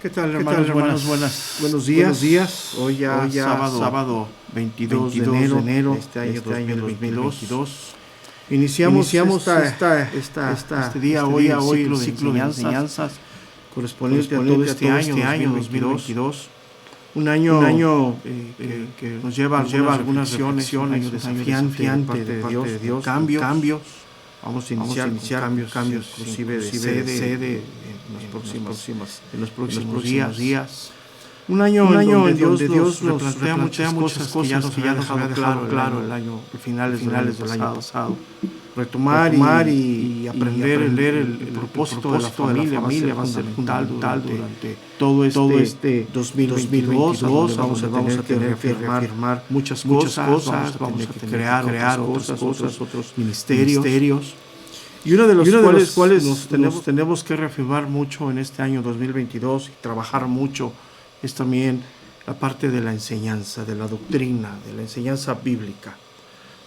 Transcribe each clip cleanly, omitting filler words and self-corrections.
¿Qué tal, hermanos? Buenos días. Hoy ya sábado 22 de enero de este año 2022. Iniciamos este día hoy el ciclo de enseñanzas correspondiente a todo este año 2022. Un año que nos lleva algunas reflexiones, un año desafiante de parte de Dios, cambios. Vamos a iniciar cambios inclusive de sede en los próximos días. Un año en donde Dios nos plantea muchas cosas que ya nos había dejado claro el finales del año pasado. Retomar y aprender el propósito de la familia va a ser fundamental durante todo este 2022. Vamos a tener que reafirmar muchas cosas, vamos a crear otros ministerios. Y uno de los cuales nos tenemos que reafirmar mucho en este año 2022 y trabajar mucho es también la parte de la enseñanza, de la doctrina, de la enseñanza bíblica.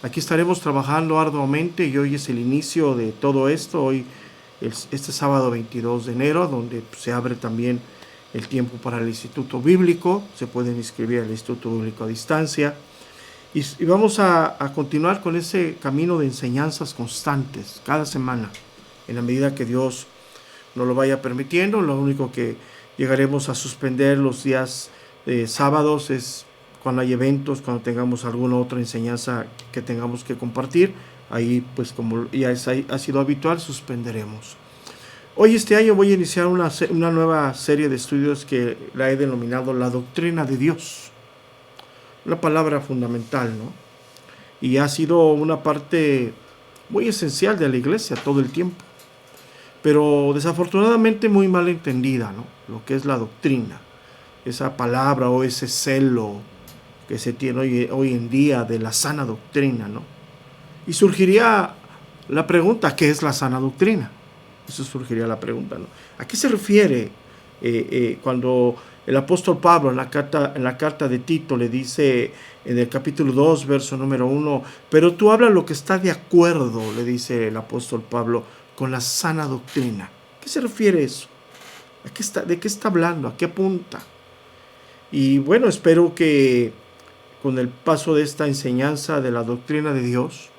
Aquí estaremos trabajando arduamente y hoy es el inicio de todo esto. Hoy, este sábado 22 de enero, donde se abre también el tiempo para el Instituto Bíblico. Se pueden inscribir al Instituto Bíblico a distancia. Y vamos a continuar con ese camino de enseñanzas constantes, cada semana, en la medida que Dios nos lo vaya permitiendo. Lo único que llegaremos a suspender los días sábados es cuando hay eventos, cuando tengamos alguna otra enseñanza que tengamos que compartir. Ahí, pues como ya ha sido habitual, suspenderemos. Hoy, este año, voy a iniciar una nueva serie de estudios que la he denominado La Doctrina de Dios. Una palabra fundamental, ¿no? Y ha sido una parte muy esencial de la iglesia todo el tiempo. Pero desafortunadamente muy mal entendida, ¿no? Lo que es la doctrina. Esa palabra o ese celo que se tiene hoy en día de la sana doctrina, ¿no? Y surgiría la pregunta, ¿qué es la sana doctrina? Eso surgiría la pregunta, ¿no? ¿A qué se refiere cuando el apóstol Pablo en la carta de Tito le dice en el capítulo 2, verso número 1, pero tú habla lo que está de acuerdo, le dice el apóstol Pablo, con la sana doctrina? ¿A qué se refiere eso? ¿De qué está hablando? ¿A qué apunta? Y bueno, espero que con el paso de esta enseñanza de la doctrina de Dios,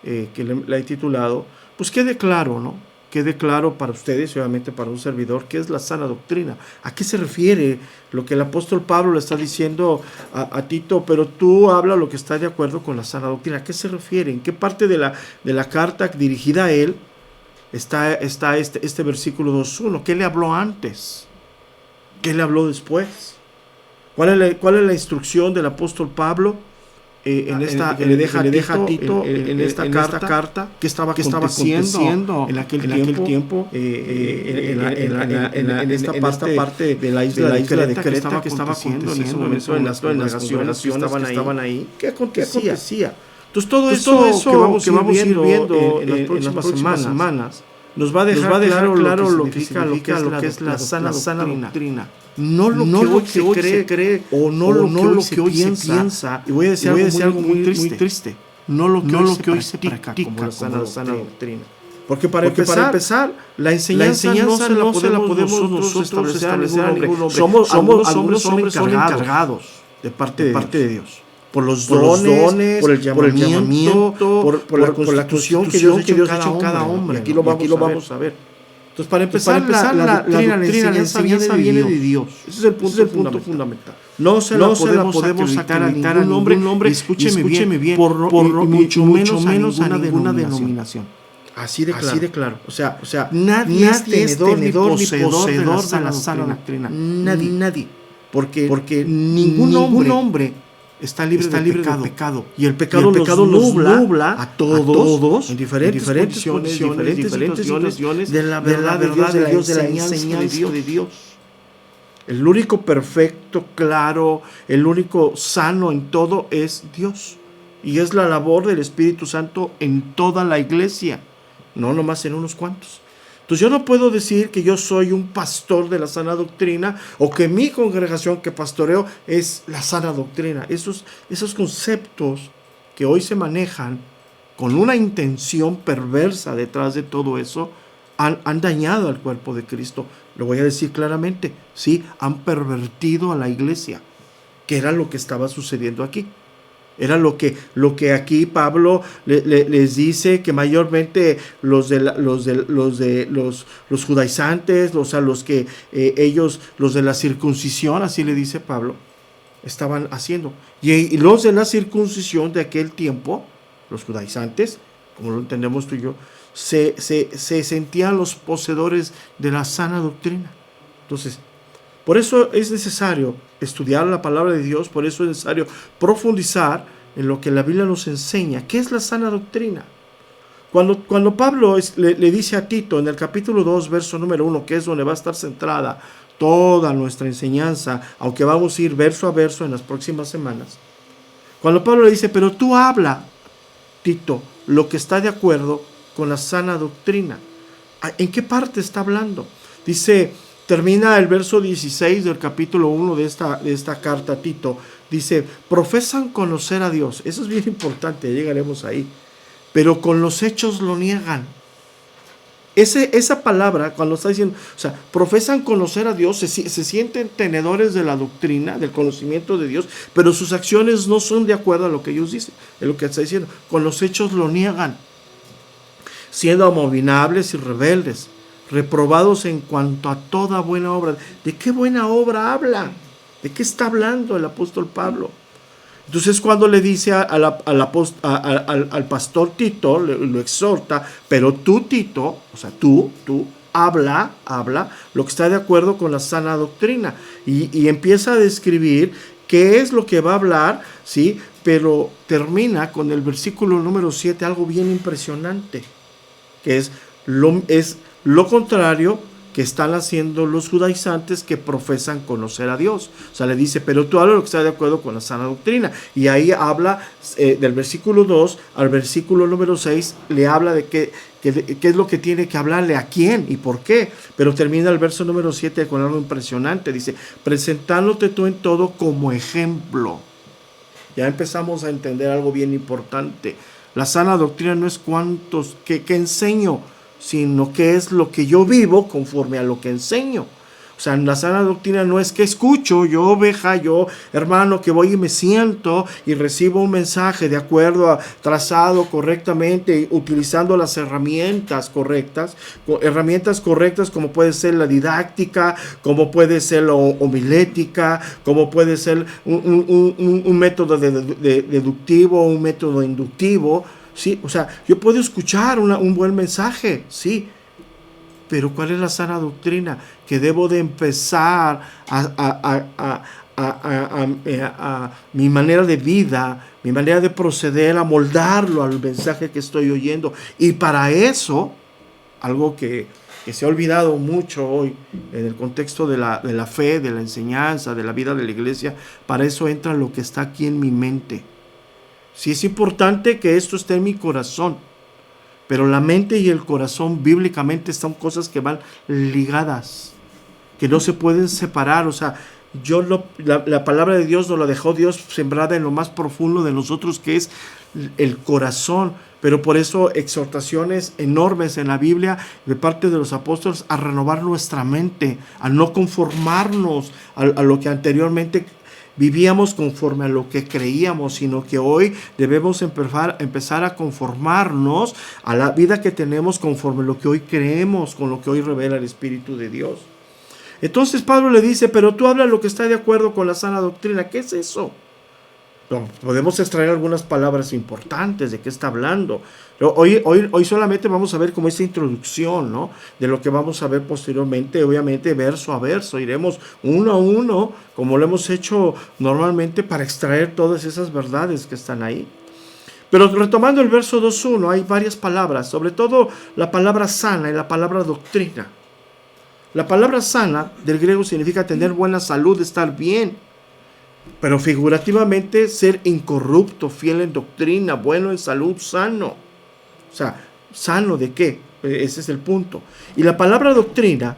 que la he titulado, pues quede claro, ¿no? Quede claro para ustedes y obviamente para un servidor qué es la sana doctrina. ¿A qué se refiere lo que el apóstol Pablo le está diciendo a Tito? Pero tú habla lo que está de acuerdo con la sana doctrina. ¿A qué se refiere? ¿En qué parte de la carta dirigida a él está este versículo 2.1? ¿Qué le habló antes? ¿Qué le habló después? ¿Cuál es la instrucción del apóstol Pablo que le deja a Tito en esta carta? ¿Qué estaba aconteciendo en aquel tiempo en esta parte de la isla de Creta que estaba aconteciendo en ese momento en las congregaciones que estaban ahí? ¿Qué acontecía? Entonces todo eso que vamos a ir viendo en las próximas semanas nos va a dejar claro lo que es la sana doctrina. No lo que hoy se cree o no lo que hoy se piensa. Y voy a decir algo muy triste. No lo que hoy se practica como la sana doctrina. Porque para empezar, la enseñanza no se la podemos nosotros establecer a ningún hombre. Algunos hombres son encargados de parte de Dios. Por los dones, por el llamamiento, por la constitución que Dios ha hecho en cada hombre. Y aquí lo vamos a ver. Entonces, para empezar, la doctrina, la enseñanza viene de Dios. Ese es el punto fundamental. No se la podemos acreditar a ningún hombre, escúcheme bien, por mucho menos a ninguna denominación. Así de claro. O sea, nadie es tenedor ni poseedor de la sana doctrina. Nadie. Porque ningún hombre está libre de pecado. Y el pecado nos nubla a todos en diferentes situaciones de la verdad de Dios, de la enseñanza de Dios. El único perfecto, claro, el único sano en todo es Dios. Y es la labor del Espíritu Santo en toda la iglesia, no nomás en unos cuantos. Entonces yo no puedo decir que yo soy un pastor de la sana doctrina o que mi congregación que pastoreo es la sana doctrina. Esos conceptos que hoy se manejan con una intención perversa detrás de todo eso, han dañado al cuerpo de Cristo. Lo voy a decir claramente, sí, han pervertido a la iglesia, que era lo que estaba sucediendo aquí. Era lo que aquí Pablo les dice, que mayormente los judaizantes, los de la circuncisión, así le dice Pablo, estaban haciendo. Y los de la circuncisión de aquel tiempo, los judaizantes, como lo entendemos tú y yo, se sentían los poseedores de la sana doctrina. Entonces, por eso es necesario estudiar la palabra de Dios, por eso es necesario profundizar en lo que la Biblia nos enseña. ¿Qué es la sana doctrina? Cuando Pablo le dice a Tito en el capítulo 2, verso número 1, que es donde va a estar centrada toda nuestra enseñanza, aunque vamos a ir verso a verso en las próximas semanas, cuando Pablo le dice, pero tú habla, Tito, lo que está de acuerdo con la sana doctrina. ¿En qué parte está hablando? Dice, termina el verso 16 del capítulo 1 de esta carta a Tito. Dice, profesan conocer a Dios. Eso es bien importante, llegaremos ahí. Pero con los hechos lo niegan. Esa palabra, cuando está diciendo, o sea, profesan conocer a Dios, se sienten tenedores de la doctrina, del conocimiento de Dios, pero sus acciones no son de acuerdo a lo que ellos dicen. Es lo que está diciendo. Con los hechos lo niegan, siendo abominables y rebeldes, reprobados en cuanto a toda buena obra. ¿De qué buena obra habla? ¿De qué está hablando el apóstol Pablo? Entonces, cuando le dice al pastor Tito, lo exhorta, pero tú, Tito, o sea, tú, habla lo que está de acuerdo con la sana doctrina. Y empieza a describir qué es lo que va a hablar, ¿sí? Pero termina con el versículo número 7, algo bien impresionante, que es lo contrario que están haciendo los judaizantes que profesan conocer a Dios. O sea, le dice, pero tú habla lo que está de acuerdo con la sana doctrina. Y ahí habla del versículo 2 al versículo número 6, le habla de qué es lo que tiene que hablarle, a quién y por qué. Pero termina el verso número 7 con algo impresionante. Dice, presentándote tú en todo como ejemplo. Ya empezamos a entender algo bien importante. La sana doctrina no es qué enseño, sino que es lo que yo vivo conforme a lo que enseño. O sea, la sana doctrina no es que escucho, yo oveja, yo hermano, que voy y me siento y recibo un mensaje de acuerdo a trazado correctamente, utilizando las herramientas correctas como puede ser la didáctica, como puede ser la homilética, como puede ser un método deductivo, un método inductivo. Sí, o sea, yo puedo escuchar un buen mensaje, sí, pero ¿cuál es la sana doctrina? Que debo de empezar a mi manera de vida, mi manera de proceder, a moldarlo al mensaje que estoy oyendo. Y para eso, algo que se ha olvidado mucho hoy en el contexto de la fe, de la enseñanza, de la vida de la iglesia, para eso entra lo que está aquí en mi mente. Sí, es importante que esto esté en mi corazón, pero la mente y el corazón bíblicamente son cosas que van ligadas, que no se pueden separar. O sea, la palabra de Dios nos la dejó Dios sembrada en lo más profundo de nosotros, que es el corazón. Pero por eso exhortaciones enormes en la Biblia de parte de los apóstoles a renovar nuestra mente, a no conformarnos a lo que anteriormente vivíamos conforme a lo que creíamos, sino que hoy debemos empezar a conformarnos a la vida que tenemos conforme a lo que hoy creemos, con lo que hoy revela el Espíritu de Dios. Entonces Pablo le dice, pero tú hablas lo que está de acuerdo con la sana doctrina. ¿Qué es eso? No, podemos extraer algunas palabras importantes de qué está hablando. Hoy solamente vamos a ver como esta introducción, ¿no?, de lo que vamos a ver posteriormente, obviamente verso a verso. Iremos uno a uno, como lo hemos hecho normalmente, para extraer todas esas verdades que están ahí. Pero retomando el verso 2.1, hay varias palabras, sobre todo la palabra sana y la palabra doctrina. La palabra sana del griego significa tener buena salud, estar bien. Pero figurativamente ser incorrupto, fiel en doctrina, bueno en salud, sano. O sea, ¿sano de qué? Ese es el punto. Y la palabra doctrina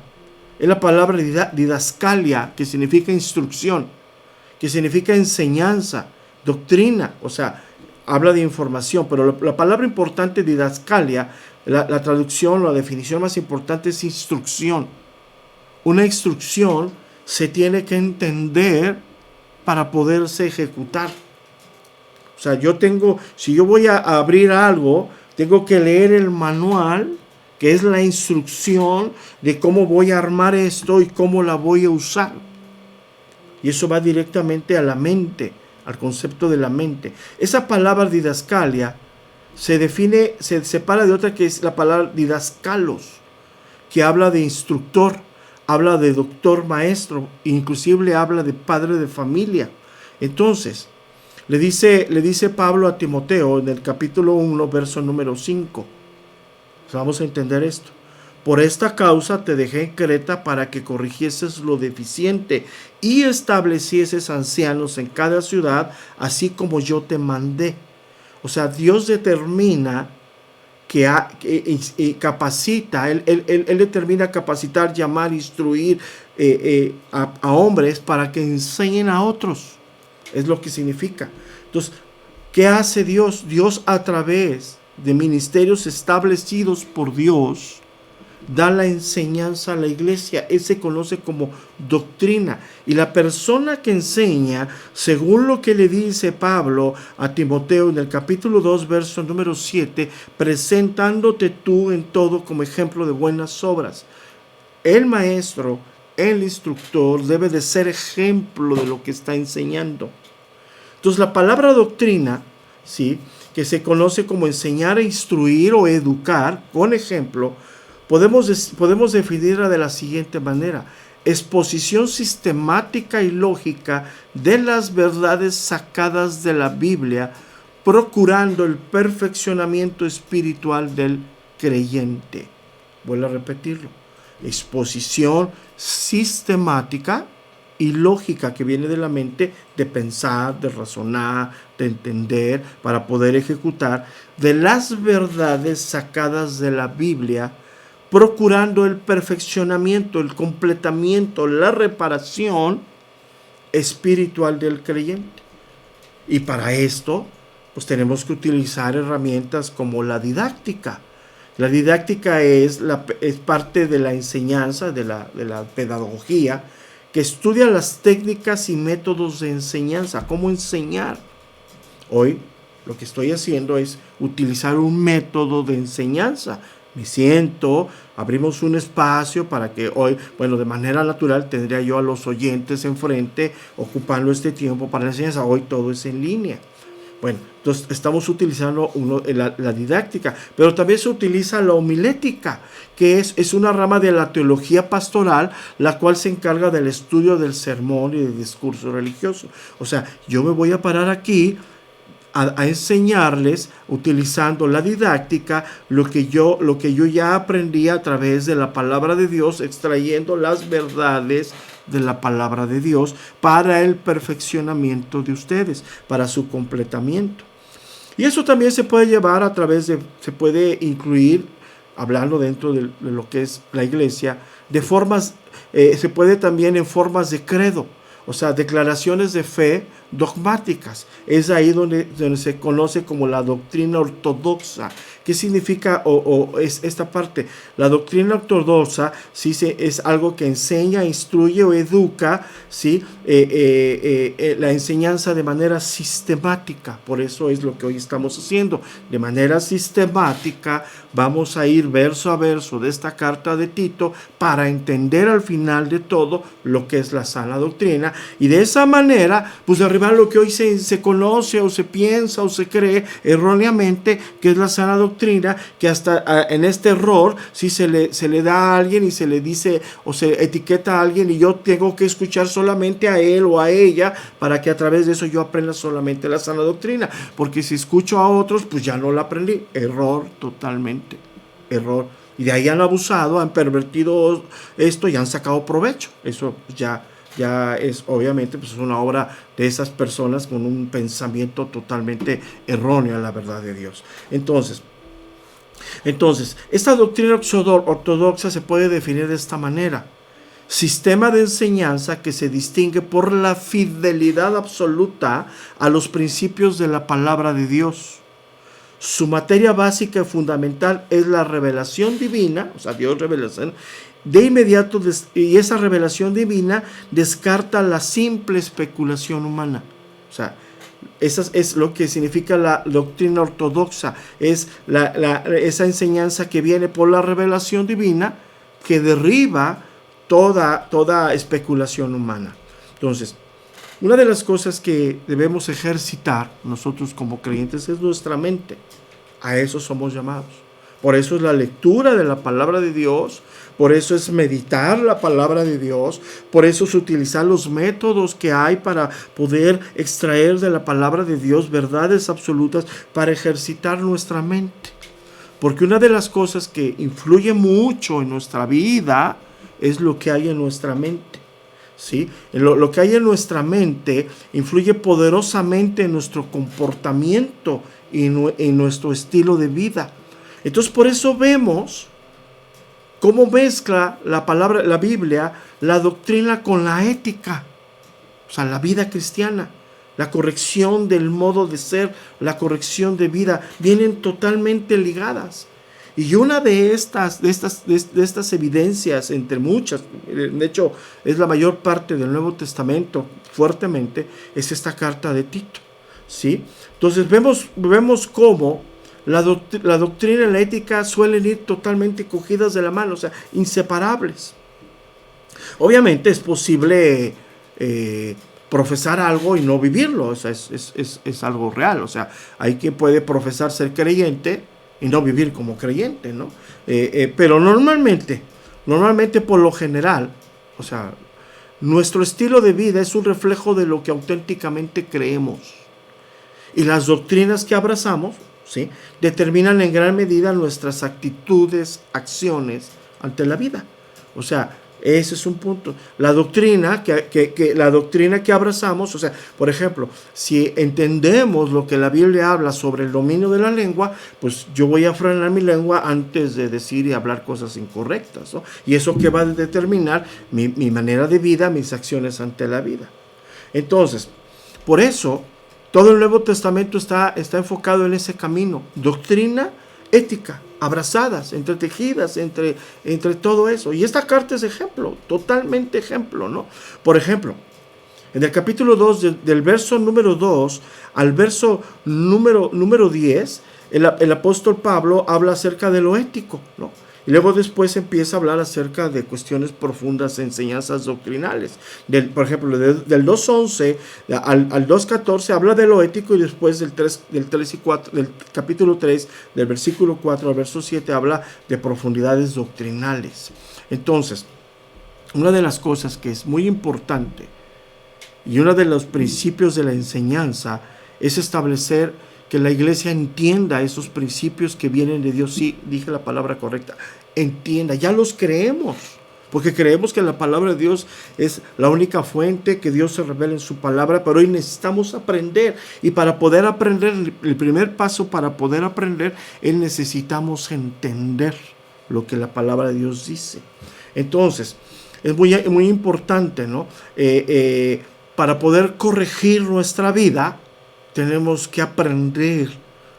es la palabra didascalia, que significa instrucción, que significa enseñanza, doctrina. O sea, habla de información, pero la palabra importante didascalia La traducción, la definición más importante es instrucción. Una instrucción se tiene que entender para poderse ejecutar. O sea, si yo voy a abrir algo, tengo que leer el manual, que es la instrucción de cómo voy a armar esto y cómo la voy a usar. Y eso va directamente a la mente, al concepto de la mente. Esa palabra didascalia se separa de otra, que es la palabra didascalos, que habla de instructor, habla de doctor, maestro, inclusive habla de padre de familia. Entonces, le dice Pablo a Timoteo en el capítulo 1, verso número 5. Vamos a entender esto. Por esta causa te dejé en Creta para que corrigieses lo deficiente y establecieses ancianos en cada ciudad, así como yo te mandé. O sea, Dios determina que capacita, Él determina capacitar, llamar, instruir a hombres para que enseñen a otros. Es lo que significa. Entonces, ¿qué hace Dios? Dios, a través de ministerios establecidos por Dios, da la enseñanza a la iglesia. Él se conoce como doctrina. Y la persona que enseña, según lo que le dice Pablo a Timoteo en el capítulo 2, verso número 7, presentándote tú en todo como ejemplo de buenas obras. El maestro, el instructor, debe de ser ejemplo de lo que está enseñando. Entonces, la palabra doctrina, ¿sí?, que se conoce como enseñar, instruir o educar, con ejemplo, podemos definirla de la siguiente manera: exposición sistemática y lógica de las verdades sacadas de la Biblia, procurando el perfeccionamiento espiritual del creyente. Vuelvo a repetirlo: exposición sistemática y lógica, que viene de la mente, de pensar, de razonar, de entender, para poder ejecutar, de las verdades sacadas de la Biblia, procurando el perfeccionamiento, el completamiento, la reparación espiritual del creyente. Y para esto, pues tenemos que utilizar herramientas como la didáctica. La didáctica es parte de la enseñanza, de la pedagogía, que estudia las técnicas y métodos de enseñanza, cómo enseñar. Hoy lo que estoy haciendo es utilizar un método de enseñanza. Me siento, abrimos un espacio para que hoy, de manera natural tendría yo a los oyentes enfrente ocupando este tiempo para la enseñanza. Hoy todo es en línea. Entonces estamos utilizando la didáctica, pero también se utiliza la homilética, que es una rama de la teología pastoral, la cual se encarga del estudio del sermón y del discurso religioso. O sea, yo me voy a parar aquí a enseñarles, utilizando la didáctica, lo que yo ya aprendí a través de la palabra de Dios, extrayendo las verdades de la palabra de Dios para el perfeccionamiento de ustedes, para su completamiento. Y eso también se puede llevar se puede incluir, hablando dentro de lo que es la iglesia, de formas, se puede también en formas de credo, o sea, declaraciones de fe dogmáticas. Es ahí donde se conoce como la doctrina ortodoxa. ¿Qué significa es esta parte? La doctrina ortodoxa, ¿sí?, es algo que enseña, instruye o educa, ¿sí?, la enseñanza de manera sistemática. Por eso es lo que hoy estamos haciendo. De manera sistemática vamos a ir verso a verso de esta carta de Tito para entender al final de todo lo que es la sana doctrina. Y de esa manera, pues derribar lo que hoy se conoce o se piensa o se cree erróneamente que es la sana doctrina, que hasta en este error si se le da a alguien y se le dice o se etiqueta a alguien y yo tengo que escuchar solamente a él o a ella para que a través de eso yo aprenda solamente la sana doctrina, porque si escucho a otros pues ya no la aprendí. Error, totalmente error. Y de ahí han abusado, han pervertido esto y han sacado provecho. Eso ya es obviamente pues una obra de esas personas con un pensamiento totalmente erróneo a la verdad de Dios. Entonces, esta doctrina ortodoxa se puede definir de esta manera: sistema de enseñanza que se distingue por la fidelidad absoluta a los principios de la palabra de Dios, Su materia básica y fundamental es la revelación divina, o sea, Dios revelación. De inmediato, y esa revelación divina descarta la simple especulación humana. O sea, eso es lo que significa la doctrina ortodoxa. Es esa enseñanza que viene por la revelación divina que derriba toda especulación humana. Entonces, una de las cosas que debemos ejercitar nosotros como creyentes es nuestra mente. A eso somos llamados. Por eso es la lectura de la palabra de Dios, por eso es meditar la palabra de Dios, por eso es utilizar los métodos que hay para poder extraer de la palabra de Dios verdades absolutas para ejercitar nuestra mente. Porque una de las cosas que influye mucho en nuestra vida es lo que hay en nuestra mente. ¿Sí? Lo que hay en nuestra mente influye poderosamente en nuestro comportamiento y en nuestro estilo de vida. Entonces, por eso vemos cómo mezcla la Biblia, la doctrina con la ética, o sea, la vida cristiana, la corrección del modo de ser, la corrección de vida, vienen totalmente ligadas. Y una de estas evidencias, entre muchas, de hecho es la mayor parte del Nuevo Testamento fuertemente, es esta carta de Tito, ¿sí? Entonces vemos cómo la doctrina y la ética suelen ir totalmente cogidas de la mano, o sea, inseparables. Obviamente es posible profesar algo y no vivirlo, o sea, es algo real, o sea, hay quien puede profesar ser creyente y no vivir como creyente, ¿no? Pero normalmente por lo general, o sea, nuestro estilo de vida es un reflejo de lo que auténticamente creemos. Y las doctrinas que abrazamos, ¿sí?, determinan en gran medida nuestras actitudes, acciones ante la vida. O sea, ese es un punto. La doctrina que abrazamos, o sea, por ejemplo, si entendemos lo que la Biblia habla sobre el dominio de la lengua, pues yo voy a frenar mi lengua antes de decir y hablar cosas incorrectas, ¿no? Y eso que va a determinar mi manera de vida, mis acciones ante la vida. Entonces, por eso, todo el Nuevo Testamento está enfocado en ese camino. Doctrina, ética, abrazadas, entretejidas entre todo eso. Y esta carta es ejemplo, totalmente ejemplo, ¿no? Por ejemplo, en el capítulo 2, del verso número 2 al verso número 10, el apóstol Pablo habla acerca de lo ético, ¿no? Y luego después empieza a hablar acerca de cuestiones profundas, enseñanzas doctrinales. Por ejemplo, del 2.11 al 2.14 habla de lo ético, y después del capítulo 3, del versículo 4 al verso 7, habla de profundidades doctrinales. Entonces, una de las cosas que es muy importante y uno de los principios de la enseñanza es establecer que la iglesia entienda esos principios que vienen de Dios. Sí, dije la palabra correcta. Entienda, ya los creemos, porque creemos que la palabra de Dios es la única fuente, que Dios se revela en su palabra, pero hoy necesitamos aprender. Y para poder aprender, el primer paso para poder aprender es necesitamos entender lo que la palabra de Dios dice. Entonces, es muy importante, ¿no? Para poder corregir nuestra vida, tenemos que aprender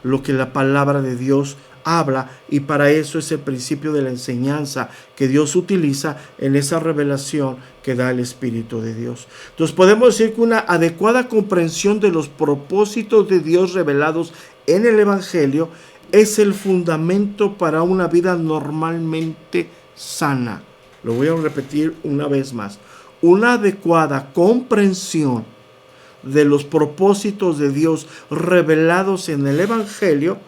lo que la palabra de Dios habla, y para eso es el principio de la enseñanza que Dios utiliza en esa revelación que da el Espíritu de Dios. Entonces podemos decir que una adecuada comprensión de los propósitos de Dios revelados en el Evangelio es el fundamento para una vida normalmente sana. Lo voy a repetir una vez más. Una adecuada comprensión de los propósitos de Dios revelados en el Evangelio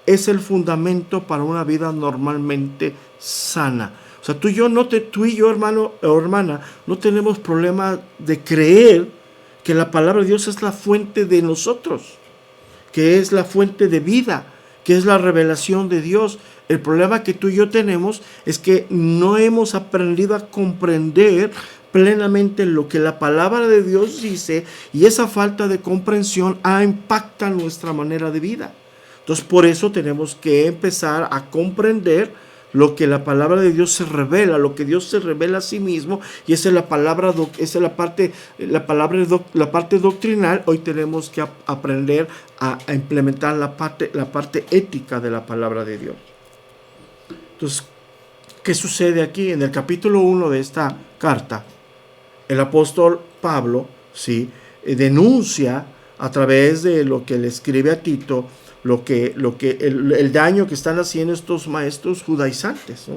es el fundamento para una vida normalmente sana. O sea, tú y yo, hermano o hermana, no tenemos problema de creer que la palabra de Dios es la fuente de nosotros, que es la fuente de vida, que es la revelación de Dios. El problema que tú y yo tenemos es que no hemos aprendido a comprender plenamente lo que la palabra de Dios dice, y esa falta de comprensión impacta nuestra manera de vida. Entonces, por eso tenemos que empezar a comprender lo que la palabra de Dios se revela, lo que Dios se revela a sí mismo, y esa es la palabra, esa es la parte doctrinal. Hoy tenemos que aprender a implementar la parte ética de la palabra de Dios. Entonces, ¿qué sucede aquí? En el capítulo 1 de esta carta, el apóstol Pablo, ¿sí?, denuncia a través de lo que le escribe a Tito, el daño que están haciendo estos maestros judaizantes, ¿no?,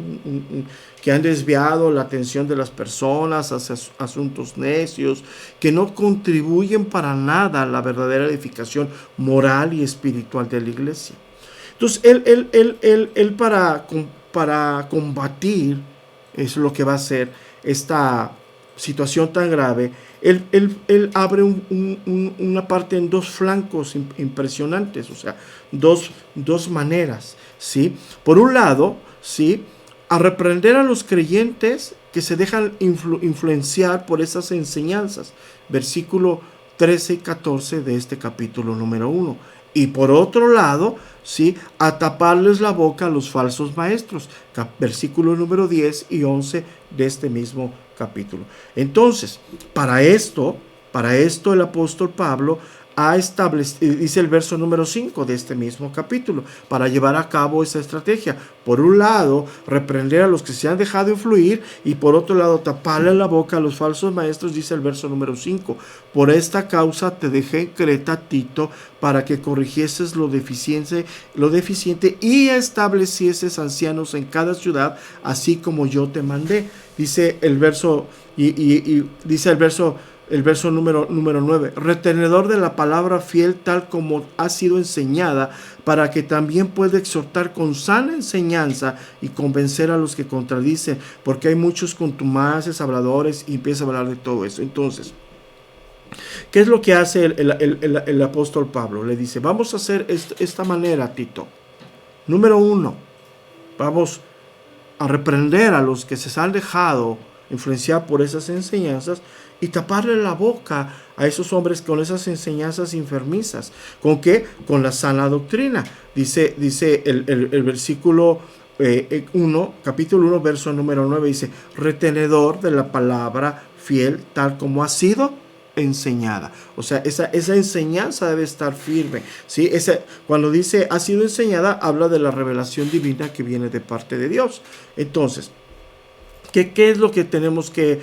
que han desviado la atención de las personas hacia asuntos necios, que no contribuyen para nada a la verdadera edificación moral y espiritual de la iglesia. Entonces, él para combatir, es lo que va a hacer esta situación tan grave, él abre una parte en dos flancos impresionantes, o sea, dos maneras, ¿sí? Por un lado, ¿sí?, a reprender a los creyentes que se dejan influenciar por esas enseñanzas, versículo 13 y 14 de este capítulo número 1. Y por otro lado, ¿sí?, a taparles la boca a los falsos maestros, versículo número 10 y 11 de este mismo capítulo. Entonces, para esto el apóstol Pablo ha establecido, dice el verso número 5 de este mismo capítulo, para llevar a cabo esa estrategia. Por un lado, reprender a los que se han dejado influir, y por otro lado, taparle la boca a los falsos maestros, dice el verso número 5. Por esta causa te dejé en Creta, Tito, para que corrigieses lo deficiente y establecieses ancianos en cada ciudad, así como yo te mandé. Dice el verso, dice el verso número 9, retenedor de la palabra fiel tal como ha sido enseñada, para que también pueda exhortar con sana enseñanza y convencer a los que contradicen, porque hay muchos contumaces, habladores, y empieza a hablar de todo eso. Entonces, ¿qué es lo que hace el apóstol Pablo? Le dice, vamos a hacer esta manera, Tito. Número 1, vamos a reprender a los que se han dejado influenciar por esas enseñanzas y taparle la boca a esos hombres con esas enseñanzas enfermizas. ¿Con qué? Con la sana doctrina. Dice el versículo 1, capítulo 1, verso número 9, dice, retenedor de la palabra fiel tal como ha sido enseñada. O sea, esa enseñanza debe estar firme, ¿sí? Cuando dice ha sido enseñada, habla de la revelación divina que viene de parte de Dios. Entonces, ¿qué es lo que tenemos que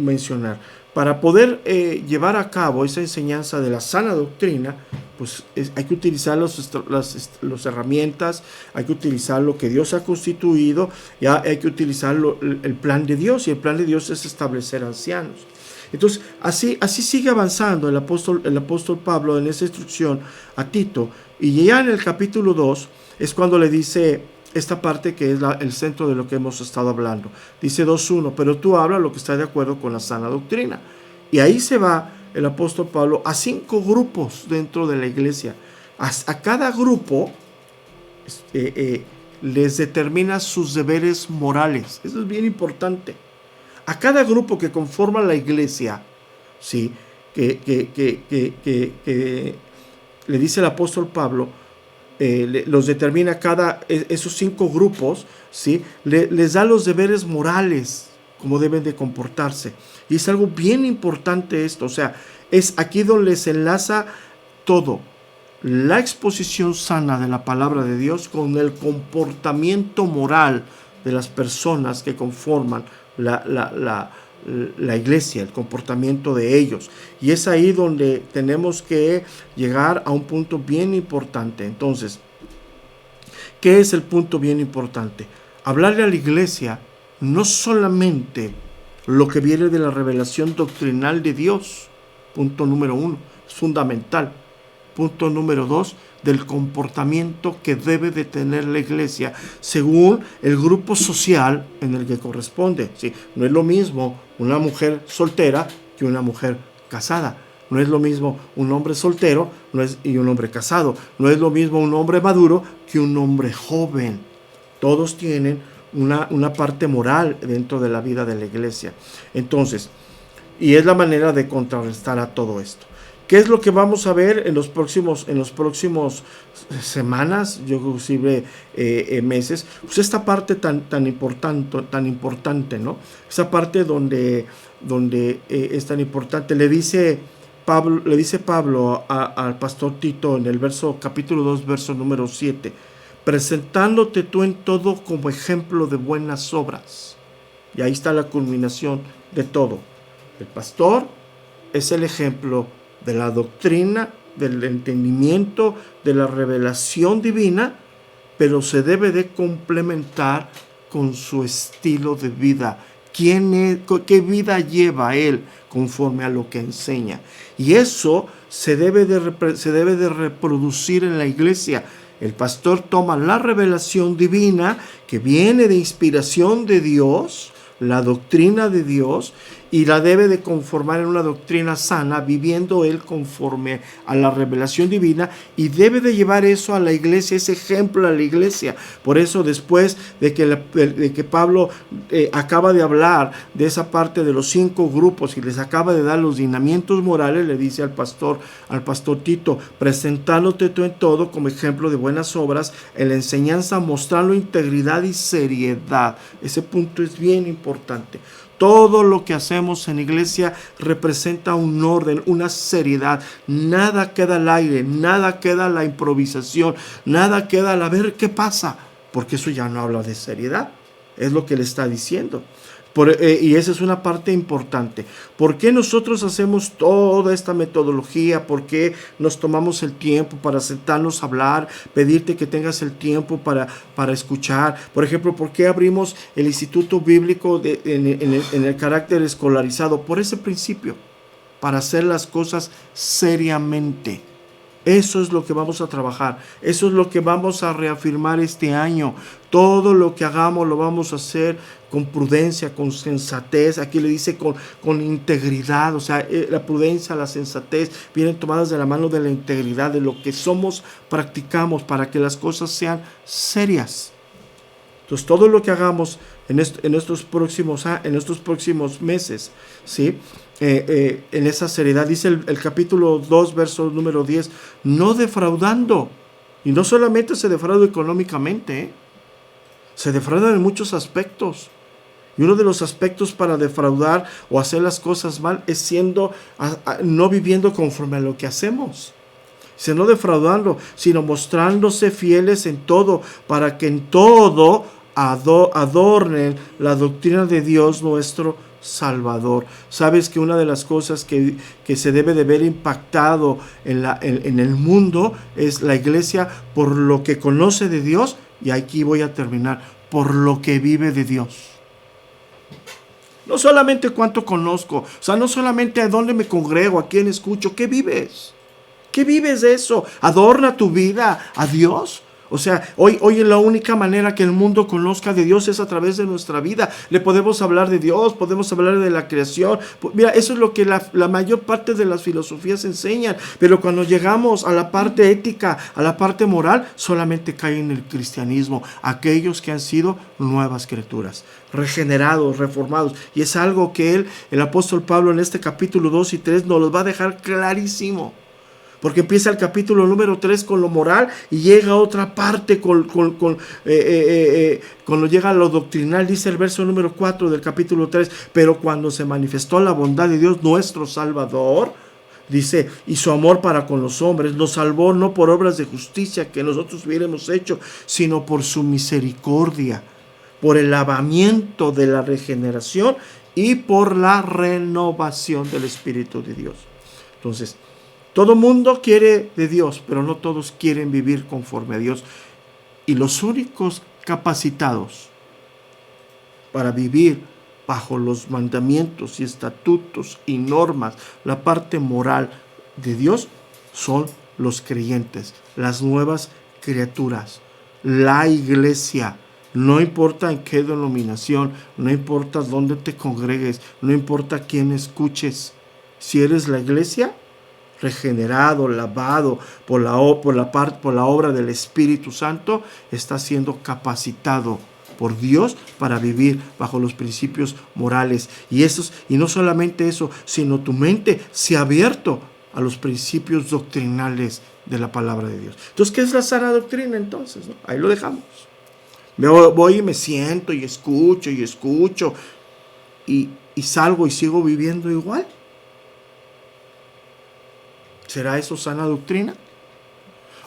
mencionar? Para poder llevar a cabo esa enseñanza de la sana doctrina, pues hay que utilizar las herramientas, hay que utilizar lo que Dios ha constituido, ya hay que utilizar el plan de Dios, y el plan de Dios es establecer ancianos. Entonces, así sigue avanzando el apóstol Pablo en esa instrucción a Tito, y ya en el capítulo 2 es cuando le dice esta parte que es el centro de lo que hemos estado hablando. Dice 2.1, pero tú habla lo que está de acuerdo con la sana doctrina. Y ahí se va el apóstol Pablo a 5 grupos dentro de la iglesia. A cada grupo les determina sus deberes morales. Eso es bien importante. A cada grupo que conforma la iglesia, ¿sí?, que le dice el apóstol Pablo, los determina esos 5 grupos, ¿sí?, les da los deberes morales, cómo deben de comportarse. Y es algo bien importante esto, o sea, es aquí donde se enlaza todo, la exposición sana de la palabra de Dios con el comportamiento moral de las personas que conforman la iglesia, el comportamiento de ellos. Y es ahí donde tenemos que llegar a un punto bien importante. Entonces, ¿qué es el punto bien importante? Hablarle a la iglesia no solamente lo que viene de la revelación doctrinal de Dios, punto número 1, es fundamental. Punto número 2, del comportamiento que debe de tener la iglesia según el grupo social en el que corresponde. ¿Sí? No es lo mismo una mujer soltera que una mujer casada. No es lo mismo un hombre soltero y un hombre casado. No es lo mismo un hombre maduro que un hombre joven. Todos tienen una parte moral dentro de la vida de la iglesia. Entonces, y es la manera de contrarrestar a todo esto. ¿Qué es lo que vamos a ver en los próximos semanas, yo inclusive meses? Pues esta parte tan importante, ¿no? Esa parte donde es tan importante. Le dice Pablo al pastor Tito en el capítulo 2, verso número 7, presentándote tú en todo como ejemplo de buenas obras. Y ahí está la culminación de todo. El pastor es el ejemplo de la doctrina, del entendimiento, de la revelación divina, pero se debe de complementar con su estilo de vida. ¿Qué vida lleva él conforme a lo que enseña? Y eso se debe de reproducir en la iglesia. El pastor toma la revelación divina que viene de inspiración de Dios, la doctrina de Dios, y la debe de conformar en una doctrina sana, viviendo él conforme a la revelación divina, y debe de llevar eso a la iglesia, ese ejemplo a la iglesia. Por eso, después de que Pablo acaba de hablar de esa parte de los 5 grupos y les acaba de dar los lineamientos morales, le dice al pastor Tito, presentándote tú en todo como ejemplo de buenas obras, en la enseñanza mostrando integridad y seriedad. Ese punto es bien importante. Todo lo que hacemos en iglesia representa un orden, una seriedad. Nada queda al aire, nada queda a la improvisación, nada queda a ver qué pasa, porque eso ya no habla de seriedad. Es lo que le está diciendo. Y esa es una parte importante. ¿Por qué nosotros hacemos toda esta metodología? ¿Por qué nos tomamos el tiempo para sentarnos a hablar? Pedirte que tengas el tiempo para escuchar. Por ejemplo, ¿por qué abrimos el Instituto Bíblico en el carácter escolarizado? Por ese principio, para hacer las cosas seriamente. Eso es lo que vamos a trabajar, eso es lo que vamos a reafirmar este año. Todo lo que hagamos lo vamos a hacer con prudencia, con sensatez. Aquí le dice con integridad, o sea, la prudencia, la sensatez vienen tomadas de la mano de la integridad, de lo que somos, practicamos para que las cosas sean serias. Entonces, todo lo que hagamos en estos próximos meses, ¿sí? En esa seriedad, dice el capítulo 2, verso número 10, no defraudando. Y no solamente se defrauda económicamente, se defrauda en muchos aspectos. Y uno de los aspectos para defraudar o hacer las cosas mal es no viviendo conforme a lo que hacemos. No defraudando, sino mostrándose fieles en todo, para que en todo adornen la doctrina de Dios nuestro Salvador. Sabes que una de las cosas que se debe de ver impactado en el mundo es la iglesia por lo que conoce de Dios, y aquí voy a terminar, por lo que vive de Dios. No solamente cuánto conozco, o sea, no solamente a dónde me congrego, a quién escucho, ¿qué vives? ¿Qué vives de eso? ¿Adorna tu vida a Dios? O sea, hoy la única manera que el mundo conozca de Dios es a través de nuestra vida. Le podemos hablar de Dios, podemos hablar de la creación. Mira, eso es lo que la mayor parte de las filosofías enseñan. Pero cuando llegamos a la parte ética, a la parte moral, solamente caen en el cristianismo aquellos que han sido nuevas criaturas, regenerados, reformados. Y es algo que el apóstol Pablo en este capítulo 2 y 3 nos los va a dejar clarísimo. Porque empieza el capítulo número 3 con lo moral y llega a otra parte cuando llega a lo doctrinal. Dice el verso número 4 del capítulo 3, pero cuando se manifestó la bondad de Dios nuestro Salvador, dice, y su amor para con los hombres, nos salvó no por obras de justicia que nosotros hubiéramos hecho, sino por su misericordia, por el lavamiento de la regeneración y por la renovación del Espíritu de Dios. Entonces, todo mundo quiere de Dios, pero no todos quieren vivir conforme a Dios. Y los únicos capacitados para vivir bajo los mandamientos y estatutos y normas, la parte moral de Dios, son los creyentes, las nuevas criaturas, la iglesia. No importa en qué denominación, no importa dónde te congregues, no importa quién escuches. Si eres la iglesia, regenerado, lavado por la obra del Espíritu Santo, está siendo capacitado por Dios para vivir bajo los principios morales. Y no solamente eso, sino tu mente se ha abierto a los principios doctrinales de la palabra de Dios. Entonces, ¿qué es la sana doctrina entonces? ¿No? Ahí lo dejamos. Voy y me siento y escucho y salgo y sigo viviendo igual. ¿Será eso sana doctrina?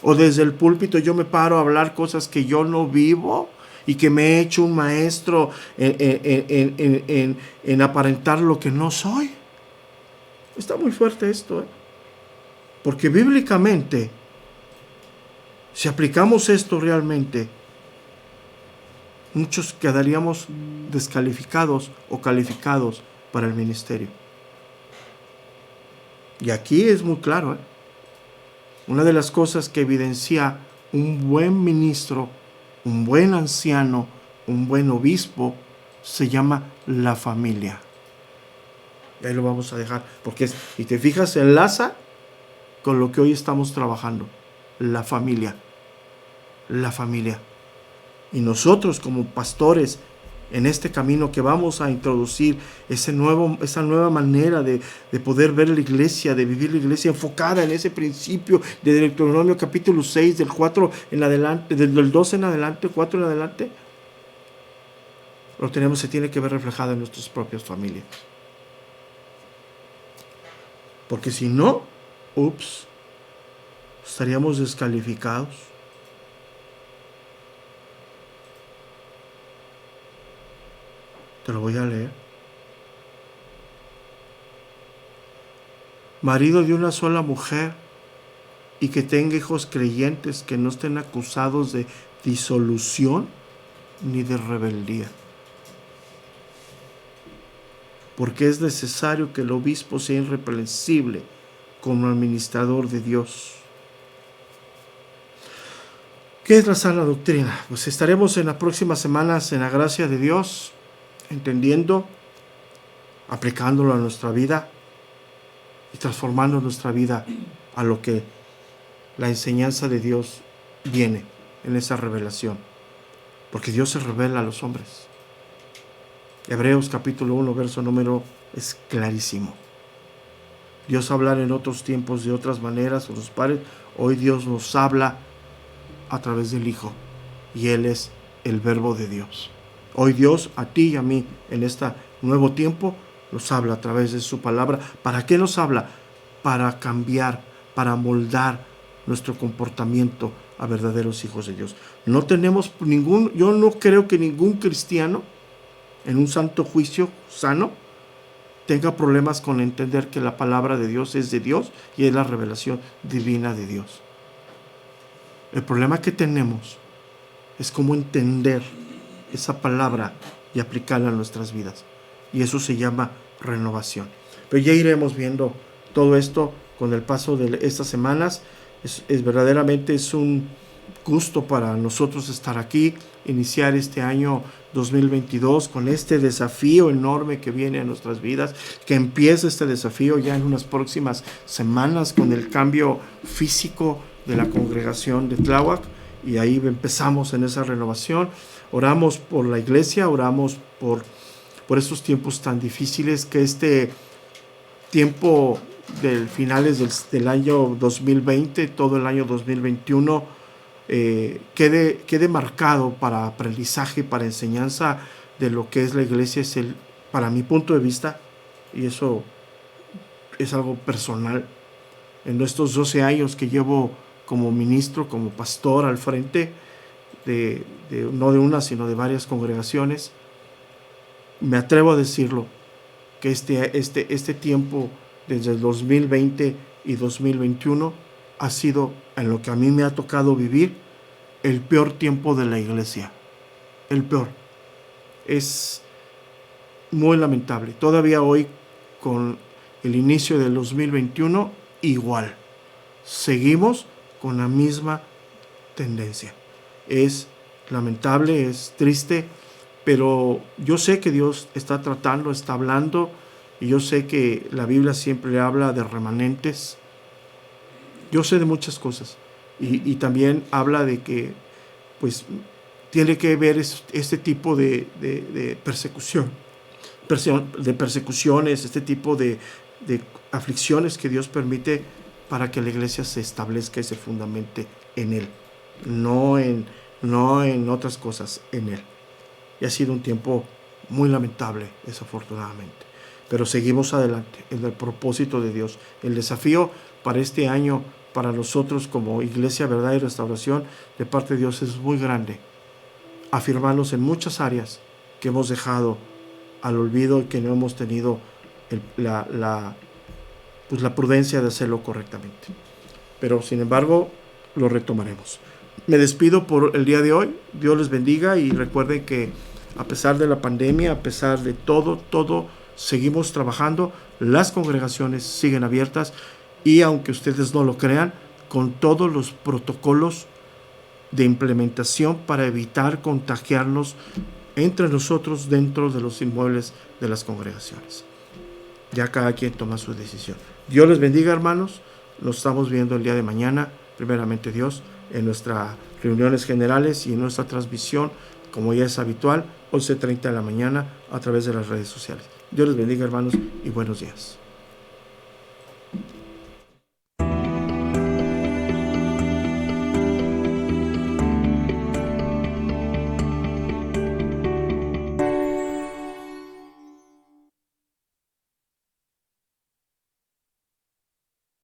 ¿O desde el púlpito yo me paro a hablar cosas que yo no vivo y que me he hecho un maestro en aparentar lo que no soy? Está muy fuerte esto, ¿eh? Porque bíblicamente, si aplicamos esto realmente, muchos quedaríamos descalificados o calificados para el ministerio. Y aquí es muy claro, ¿eh? Una de las cosas que evidencia un buen ministro, un buen anciano, un buen obispo, se llama la familia. Y ahí lo vamos a dejar, porque y te fijas, se enlaza con lo que hoy estamos trabajando, la familia. La familia. Y nosotros como pastores, en este camino que vamos a introducir, esa nueva manera de poder ver la iglesia, de vivir la iglesia enfocada en ese principio de Deuteronomio capítulo 6, del 4 en adelante, del 12 en adelante, 4 en adelante, se tiene que ver reflejado en nuestras propias familias. Porque si no, estaríamos descalificados. Te lo voy a leer. Marido de una sola mujer y que tenga hijos creyentes que no estén acusados de disolución ni de rebeldía. Porque es necesario que el obispo sea irreprensible como administrador de Dios. ¿Qué es la sana doctrina? Pues estaremos en las próximas semanas en la gracia de Dios, entendiendo, aplicándolo a nuestra vida y transformando nuestra vida a lo que la enseñanza de Dios viene en esa revelación. Porque Dios se revela a los hombres. Hebreos capítulo 1, verso número es clarísimo. Dios hablar en otros tiempos de otras maneras a los padres. Hoy Dios nos habla a través del Hijo. Y Él es el verbo de Dios. Hoy Dios a ti y a mí en este nuevo tiempo nos habla a través de su palabra. ¿Para qué nos habla? Para cambiar, para moldar nuestro comportamiento a verdaderos hijos de Dios. Yo no creo que ningún cristiano en un santo juicio sano tenga problemas con entender que la palabra de Dios es de Dios y es la revelación divina de Dios. El problema que tenemos es cómo entender esa palabra y aplicarla a nuestras vidas. Y eso se llama renovación. Pero ya iremos viendo todo esto con el paso de estas semanas. Verdaderamente es un gusto para nosotros estar aquí, iniciar este año 2022 con este desafío enorme que viene a nuestras vidas, que empieza este desafío ya en unas próximas semanas con el cambio físico de la congregación de Tláhuac, y ahí empezamos en esa renovación. Oramos por la iglesia, oramos por estos tiempos tan difíciles, que este tiempo del finales del año 2020, todo el año 2021, quede marcado para aprendizaje, para enseñanza de lo que es la iglesia. Para mi punto de vista, y eso es algo personal, en estos 12 años que llevo como ministro, como pastor al frente no de una, sino de varias congregaciones, me atrevo a decirlo, que este tiempo desde el 2020 y 2021 ha sido, en lo que a mí me ha tocado vivir, el peor tiempo de la iglesia. El peor. Es muy lamentable. Todavía hoy, con el inicio del 2021, igual. Seguimos con la misma tendencia. Es lamentable, es triste, pero yo sé que Dios está tratando, está hablando, y yo sé que la Biblia siempre habla de remanentes. Yo sé de muchas cosas, y también habla de que pues tiene que ver este tipo de persecuciones, este tipo de aflicciones que Dios permite para que la iglesia se establezca y se fundamente en Él, no en otras cosas, en Él. Y ha sido un tiempo muy lamentable, desafortunadamente. Pero seguimos adelante en el propósito de Dios. El desafío para este año, para nosotros como Iglesia Verdad y Restauración, de parte de Dios es muy grande. Afirmarnos en muchas áreas que hemos dejado al olvido y que no hemos tenido la prudencia de hacerlo correctamente. Pero sin embargo, lo retomaremos. Me despido por el día de hoy. Dios les bendiga y recuerden que a pesar de la pandemia, a pesar de todo, seguimos trabajando. Las congregaciones siguen abiertas y aunque ustedes no lo crean, con todos los protocolos de implementación para evitar contagiarnos entre nosotros dentro de los inmuebles de las congregaciones. Ya cada quien toma su decisión. Dios les bendiga, hermanos. Nos estamos viendo el día de mañana, primeramente Dios, en nuestras reuniones generales y en nuestra transmisión, como ya es habitual, 11:30 de la mañana a través de las redes sociales. Dios les bendiga, hermanos, y buenos días.